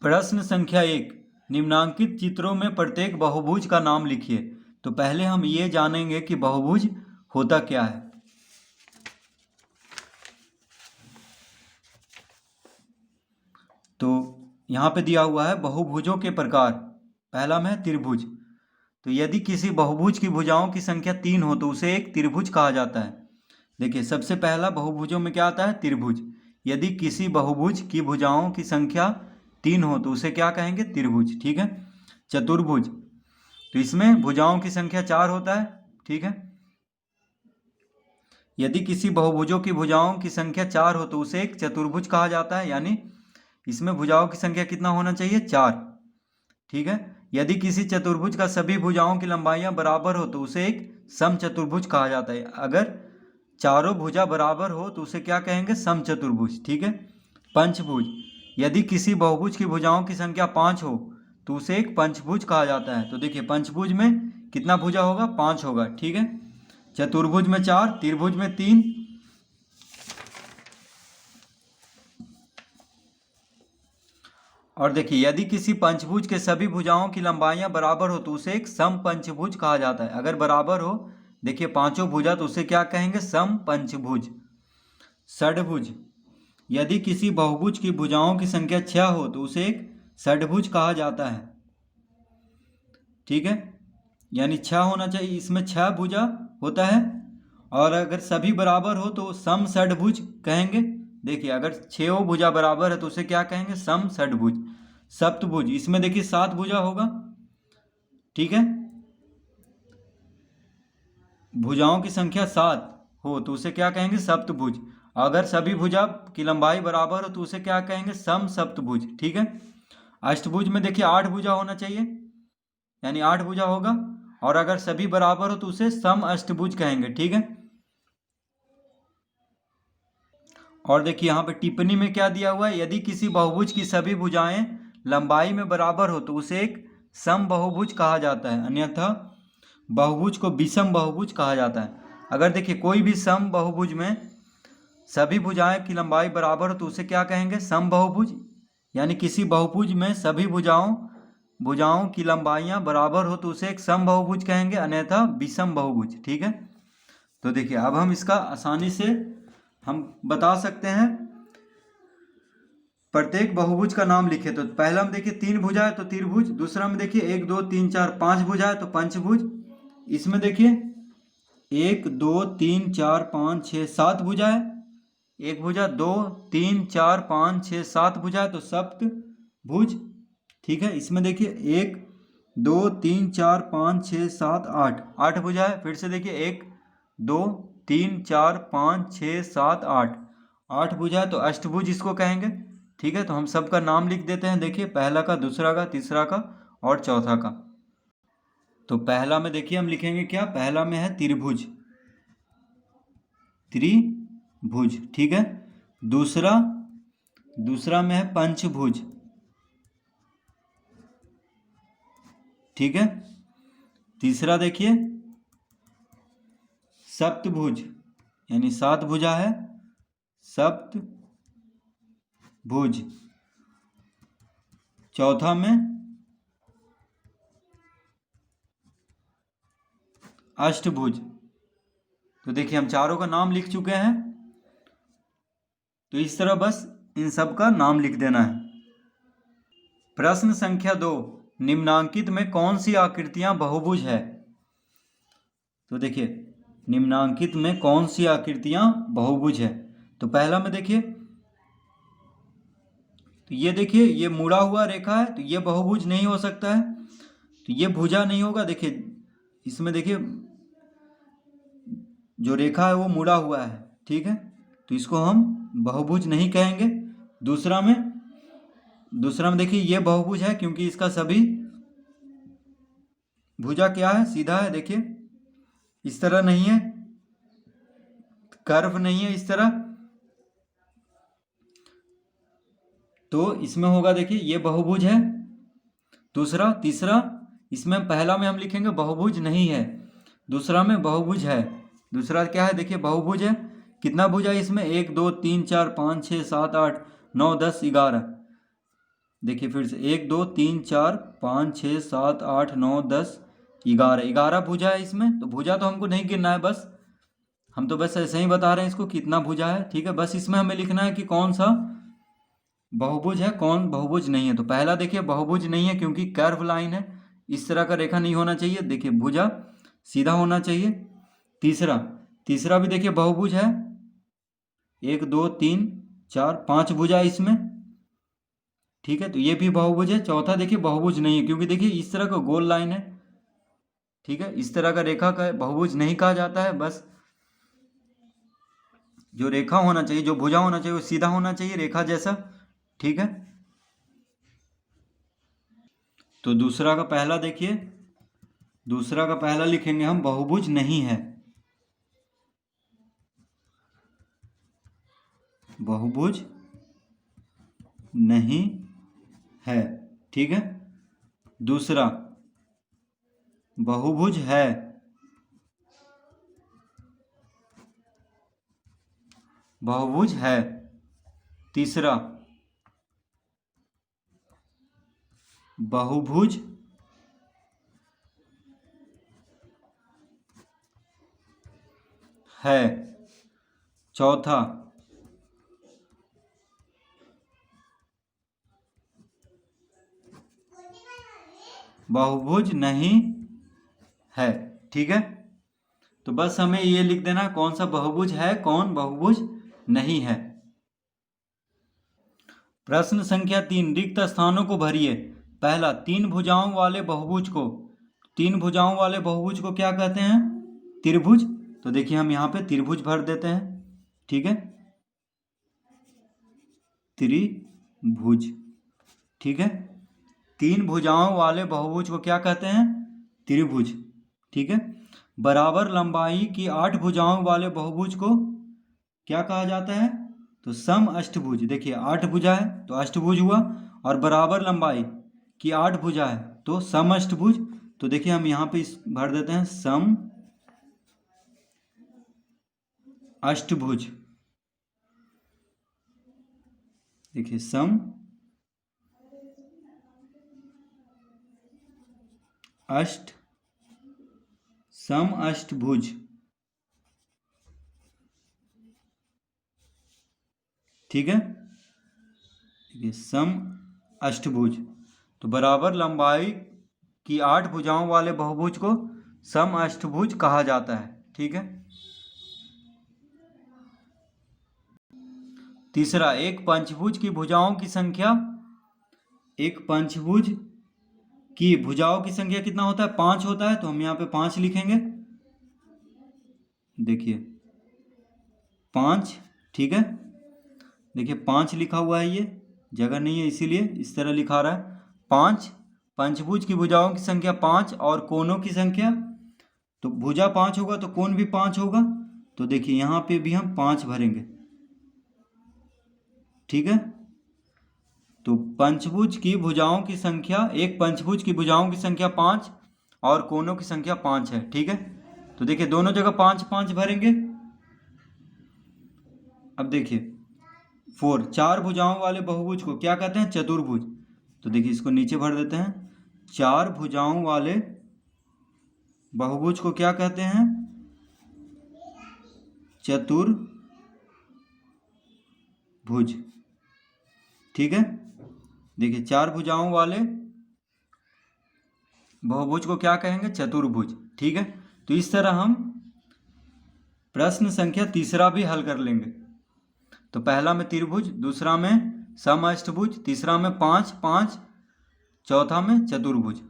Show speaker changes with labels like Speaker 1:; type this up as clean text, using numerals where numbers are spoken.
Speaker 1: प्रश्न संख्या 1, निम्नांकित चित्रों में प्रत्येक बहुभुज का नाम लिखिए। तो पहले हम ये जानेंगे कि बहुभुज होता क्या है। तो यहाँ पे दिया हुआ है बहुभुजों के प्रकार। पहला में है त्रिभुज। तो यदि किसी बहुभुज की भुजाओं की संख्या 3 हो तो उसे एक त्रिभुज कहा जाता है। देखिए, सबसे पहला बहुभुजों में क्या आता है? त्रिभुज। यदि किसी बहुभुज की भुजाओं की संख्या 3 हो तो उसे क्या कहेंगे? त्रिभुज। ठीक है। चतुर्भुज, तो इसमें भुजाओं की संख्या 4 होता है। ठीक है। यदि किसी बहुभुजों की भुजाओं की संख्या 4 हो तो उसे एक चतुर्भुज कहा जाता है, यानी इसमें भुजाओं की संख्या कितना होना चाहिए? 4। ठीक है। यदि किसी चतुर्भुज का सभी भुजाओं की लंबाइयां बराबर हो तो उसे एक समचतुर्भुज कहा जाता है। अगर चारों भुजा बराबर हो तो उसे क्या कहेंगे? समचतुर्भुज। ठीक है। पंचभुज, यदि किसी बहुभुज की भुजाओं की संख्या 5 हो तो उसे एक पंचभुज कहा जाता है। तो देखिए, पंचभुज में कितना भुजा होगा? 5 होगा। ठीक है। चतुर्भुज में 4, त्रिभुज में 3। और देखिए, यदि किसी पंचभुज के सभी भुजाओं की लंबाइयां बराबर हो तो उसे एक समपंचभुज कहा जाता है। अगर बराबर हो, देखिए, पांचों भुजा, तो उसे क्या कहेंगे? समपंचभुज। षड्भुज, यदि किसी बहुभुज की भुजाओं की संख्या 6 हो तो उसे एक षड्भुज कहा जाता है। ठीक है। यानी 6 होना चाहिए, इसमें 6 भुजा होता है। और अगर सभी बराबर हो तो सम षड्भुज कहेंगे। देखिए, अगर 6 भुजा बराबर है तो उसे क्या कहेंगे? सम षड्भुज। सप्तभुज, इसमें देखिए 7 भुजा होगा। ठीक है। भुजाओं की संख्या 7 हो तो उसे क्या कहेंगे? सप्तभुज। अगर सभी भुजा की लंबाई बराबर हो तो उसे क्या कहेंगे? सम सप्तभुज। ठीक है। अष्टभुज में देखिए 8 भुजा होना चाहिए, यानी 8 भुजा होगा। और अगर सभी बराबर हो तो उसे सम अष्टभुज कहेंगे। ठीक है। और देखिए, यहाँ पे टिप्पणी में क्या दिया हुआ है? यदि किसी बहुभुज की सभी भुजाएं लंबाई में बराबर हो तो उसे एक सम बहुभुज कहा जाता है, अन्यथा बहुभुज को विषम बहुभुज कहा जाता है। अगर देखिए, कोई भी सम बहुभुज में सभी भुजाएं की लंबाई बराबर हो तो उसे क्या कहेंगे? सम बहुभुज। यानी किसी बहुभुज में सभी भुजाओं की लंबाइयां बराबर हो तो उसे एक सम बहुभुज कहेंगे, अन्यथा विषम बहुभुज। ठीक है। तो देखिए, अब हम इसका आसानी से हम बता सकते हैं। प्रत्येक बहुभुज का नाम लिखे। तो पहला में देखिए 3 भुजा है तो त्रिभुज। दूसरा में देखिए 1 2 3 4 5 भुजा है तो पंचभुज। इसमें देखिए 1 2 3 4 5 6 7 भुजा है। एक भुजा, 2 3 4 5 6 7 भुजा है तो सप्तभुज। ठीक है। इसमें देखिए 1 2 3 4 5 6 7 8 भुजा है। फिर से देखिए 1 2 3 4 5 6 7 8 भुजा है तो अष्टभुज इसको कहेंगे। ठीक है। तो हम सबका नाम लिख देते हैं। देखिए, पहला का, दूसरा का, तीसरा का और चौथा का। तो पहला में देखिए हम लिखेंगे क्या? पहला में है त्रिभुज। त्रिभुज। ठीक है। दूसरा में है पंचभुज। ठीक है। तीसरा देखिए सप्तभुज, यानी 7 भुजा है, सप्तभुज। चौथा में अष्टभुज। तो देखिए, हम चारों का नाम लिख चुके हैं। तो इस तरह बस इन सब का नाम लिख देना है। प्रश्न संख्या 2, निम्नांकित में कौन सी आकृतियां बहुभुज है? तो देखिए, निम्नांकित में कौन सी आकृतियां बहुभुज है? तो पहला में देखिए, तो ये देखिए, ये मुड़ा हुआ रेखा है तो ये बहुभुज नहीं हो सकता है। तो ये भुजा नहीं होगा। देखिए, इसमें देखिए जो रेखा है वो मुड़ा हुआ है। ठीक है। तो इसको हम बहुभुज नहीं कहेंगे। दूसरा में देखिए ये बहुभुज है क्योंकि इसका सभी भुजा क्या है? सीधा है। देखिए, इस तरह नहीं है, कर्व नहीं है इस तरह। तो इसमें होगा, देखिए, ये बहुभुज है। तीसरा, इसमें पहला में हम लिखेंगे बहुभुज नहीं है, दूसरा में बहुभुज है। दूसरा क्या है? देखिए, बहुभुज है। कितना भुजा है इसमें? 1 2 3 4 5 6 7 8 9 10 11। देखिए फिर से 1 2 3 4 5 6 7 8 9 10 11, 11 भुजा है इसमें। तो भुजा तो हमको नहीं गिनना है, बस हम तो बस ऐसे ही बता रहे हैं इसको कितना भुजा है, ठीक है। बस इसमें हमें लिखना है कि कौन सा बहुभुज है कौन बहुभुज नहीं है। तो पहला देखिए बहुभुज नहीं है क्योंकि कर्व लाइन है, इस तरह का रेखा नहीं होना चाहिए। देखिए भुजा सीधा होना चाहिए। तीसरा तीसरा भी देखिए बहुभुज है, 1 2 3 4 5 भुजा है इसमें, ठीक है। तो ये भी बहुभुज है। चौथा देखिए बहुभुज नहीं है क्योंकि देखिए इस तरह का गोल लाइन है, ठीक है। इस तरह का रेखा का बहुभुज नहीं कहा जाता है। बस जो रेखा होना चाहिए, जो भुजा होना चाहिए वो सीधा होना चाहिए रेखा जैसा, ठीक है। तो दूसरा का पहला देखिए, दूसरा का पहला लिखेंगे हम बहुभुज नहीं है, बहुभुज नहीं है, ठीक है। दूसरा बहुभुज है, बहुभुज है। तीसरा बहुभुज है। चौथा बहुभुज नहीं है, ठीक है। तो बस हमें ये लिख देना कौन सा बहुभुज है कौन बहुभुज नहीं है। प्रश्न संख्या 3, रिक्त स्थानों को भरिए। पहला, तीन भुजाओं वाले बहुभुज को, तीन भुजाओं वाले बहुभुज को क्या कहते हैं? त्रिभुज। तो देखिए हम यहाँ पे त्रिभुज भर देते हैं, ठीक है, त्रिभुज, ठीक है। तीन भुजाओं वाले बहुभुज को क्या कहते हैं? त्रिभुज, ठीक है। बराबर लंबाई की 8 भुजाओं वाले बहुभुज को क्या कहा जाता है? तो सम अष्टभुज। देखिए 8 भुजा है तो अष्टभुज हुआ, और बराबर लंबाई की 8 भुजा है तो सम अष्टभुज। तो देखिए हम यहाँ पे भर देते हैं सम अष्टभुज। देखिए सम अष्टभुज, ठीक है। देखिए सम अष्टभुज, तो बराबर लंबाई की 8 भुजाओं वाले बहुभुज को सम अष्टभुज कहा जाता है, ठीक है। तीसरा, एक पंचभुज की भुजाओं की संख्या, एक पंचभुज की भुजाओं की संख्या कितना होता है? 5 होता है। तो हम यहाँ पे 5 लिखेंगे, देखिए 5, ठीक है। देखिए 5 लिखा हुआ है, ये जगह नहीं है इसीलिए इस तरह लिखा रहा है 5। पंचभुज की भुजाओं की संख्या 5 और कोनों की संख्या, तो भुजा 5 होगा तो कोण भी 5 होगा। तो देखिए यहाँ पे भी हम 5 भरेंगे, ठीक है। तो पंचभुज की भुजाओं की संख्या, एक पंचभुज की भुजाओं की संख्या 5 और कोनों की संख्या 5 है, ठीक है। तो देखिए दोनों जगह 5 5 भरेंगे। अब देखिए 4, 4 भुजाओं वाले बहुभुज को क्या कहते हैं? चतुर्भुज। तो देखिए इसको नीचे भर देते हैं, 4 भुजाओं वाले बहुभुज को क्या कहते हैं? चतुर्भुज, ठीक है। देखिए 4 भुजाओं वाले बहुभुज को क्या कहेंगे? चतुर्भुज, ठीक है। तो इस तरह हम प्रश्न संख्या तीसरा भी हल कर लेंगे। तो पहला में त्रिभुज, दूसरा में समअष्टभुज, तीसरा में 5 5, चौथा में चतुर्भुज।